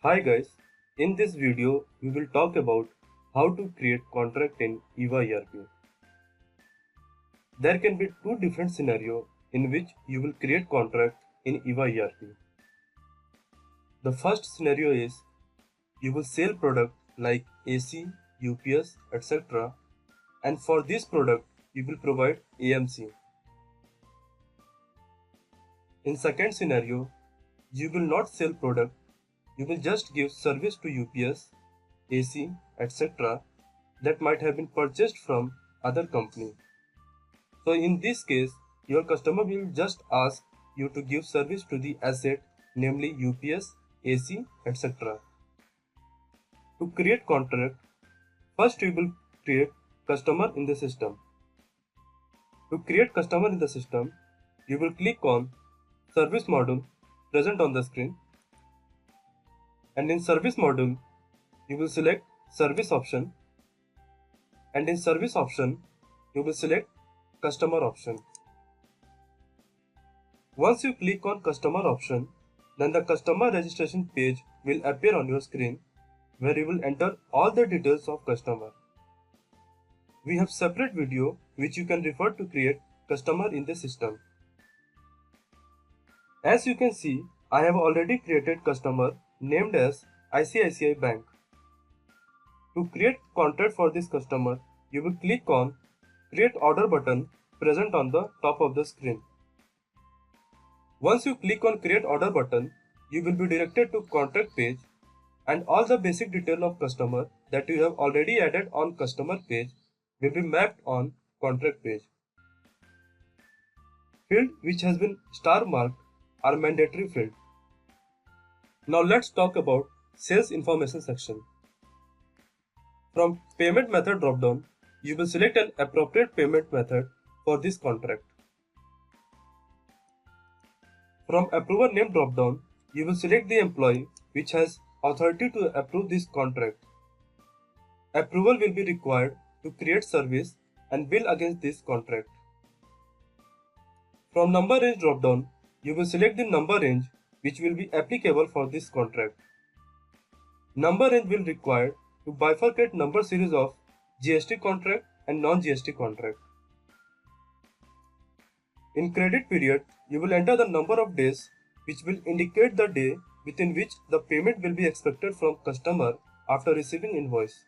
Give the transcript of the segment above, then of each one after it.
Hi guys, in this video we will talk about how to create contract in EVA ERP. There can be two different scenarios in which you will create contract in EVA ERP. The first scenario is you will sell product like AC, UPS, etc. and for this product you will provide AMC. In second scenario, you will not sell product, you will just give service to UPS, AC, etc. that might have been purchased from other company. So in this case, your customer will just ask you to give service to the asset, namely UPS, AC, etc. To create contract, first you will create customer in the system. To create customer in the system, you will click on service module present on the screen, and in service module, you will select service option, and in service option, you will select customer option. Once you click on customer option, then the customer registration page will appear on your screen where you will enter all the details of customer. We have separate video which you can refer to create customer in the system. As you can see, I have already created customer named as ICICI Bank. To create contract for this customer, you will click on create order button present on the top of the screen. Once you click on create order button, you will be directed to contract page and all the basic detail of customer that you have already added on customer page will be mapped on contract page. Field which has been star marked are mandatory field. Now let's talk about sales information section. From payment method dropdown, you will select an appropriate payment method for this contract. From approver name dropdown, you will select the employee which has authority to approve this contract. Approval will be required to create service and bill against this contract. From number range dropdown, you will select the number range which will be applicable for this contract. Number range will require to bifurcate number series of GST contract and non-GST contract. In credit period, you will enter the number of days which will indicate the day within which the payment will be expected from customer after receiving invoice.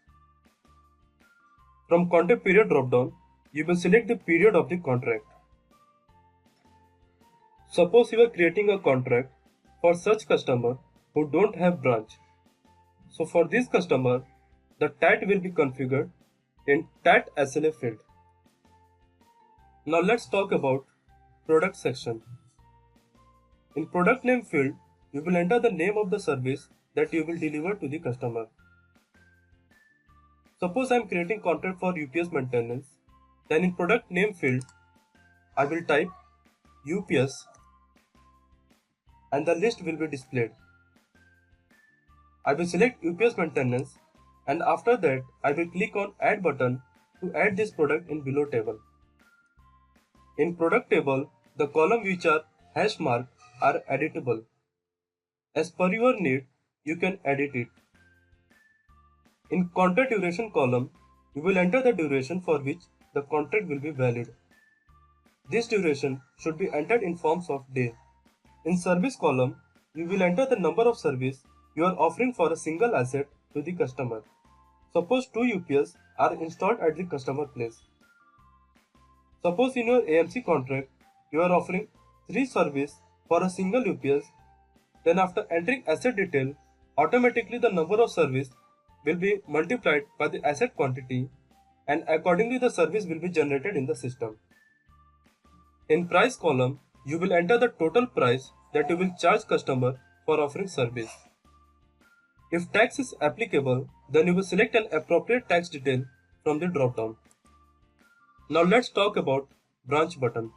From contract period dropdown, you will select the period of the contract. Suppose you are creating a contract for such customer who don't have branch. So for this customer, the TAT will be configured in TAT SLA field. Now let's talk about product section. In product name field, you will enter the name of the service that you will deliver to the customer. Suppose I am creating contract for UPS maintenance, then in product name field, I will type UPS and the list will be displayed. I will select UPS maintenance and after that I will click on add button to add this product in below table. In product table, the column which are hash marked are editable. As per your need, you can edit it. In contract duration column, you will enter the duration for which the contract will be valid. This duration should be entered in forms of day. In service column, you will enter the number of service you are offering for a single asset to the customer. Suppose 2 UPS are installed at the customer place. Suppose in your AMC contract, you are offering 3 service for a single UPS, then after entering asset detail, automatically the number of service will be multiplied by the asset quantity and accordingly the service will be generated in the system. In price column, you will enter the total price that you will charge customer for offering service. If tax is applicable, then you will select an appropriate tax detail from the drop-down. Now let's talk about branch button.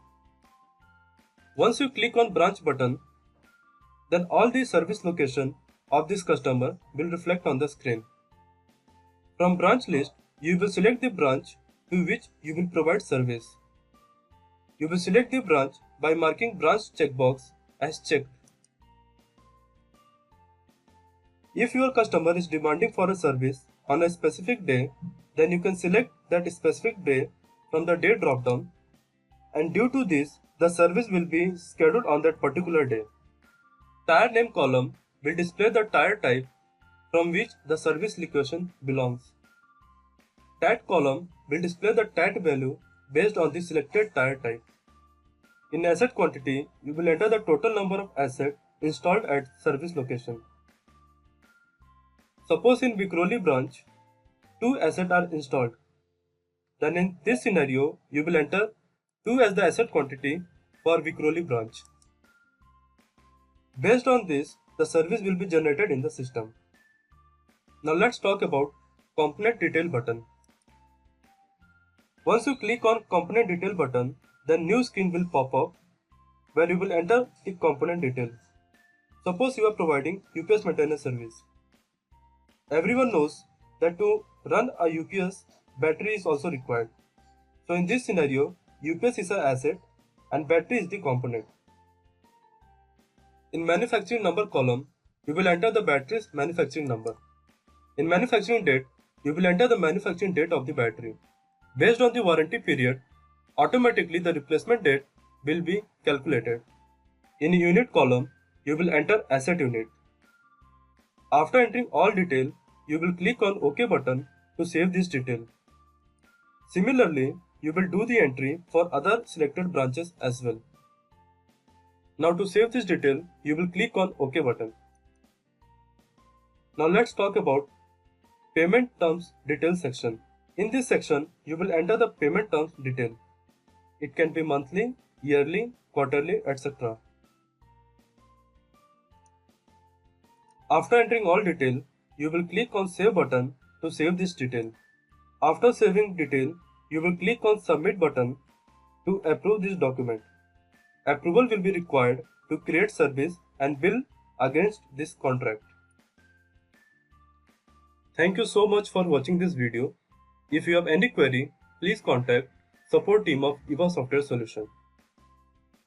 Once you click on branch button, then all the service location of this customer will reflect on the screen. From branch list, you will select the branch to which you will provide service. You will select the branch by marking branch checkbox as checked. If your customer is demanding for a service on a specific day, then you can select that specific day from the day dropdown, and due to this, the service will be scheduled on that particular day. Tire name column will display the tire type from which the service location belongs. TAT column will display the TAT value based on the selected tire type. In asset quantity, you will enter the total number of assets installed at service location. Suppose in Vikhroli branch, 2 assets are installed. Then in this scenario, you will enter 2 as the asset quantity for Vikhroli branch. Based on this, the service will be generated in the system. Now let's talk about component detail button. Once you click on component detail button, the new screen will pop up where you will enter the component detail. Suppose you are providing UPS maintenance service. Everyone knows that to run a UPS, battery is also required. So in this scenario, UPS is an asset and battery is the component. In manufacturing number column, you will enter the battery's manufacturing number. In manufacturing date, you will enter the manufacturing date of the battery. Based on the warranty period, automatically the replacement date will be calculated. In unit column, you will enter asset unit. After entering all detail, you will click on OK button to save this detail. Similarly, you will do the entry for other selected branches as well. Now to save this detail, you will click on OK button. Now let's talk about payment terms detail section. In this section, you will enter the payment terms detail. It can be monthly, yearly, quarterly, etc. After entering all detail, you will click on Save button to save this detail. After saving detail, you will click on Submit button to approve this document. Approval will be required to create service and bill against this contract. Thank you so much for watching this video. If you have any query, please contact support team of EVA Software Solution.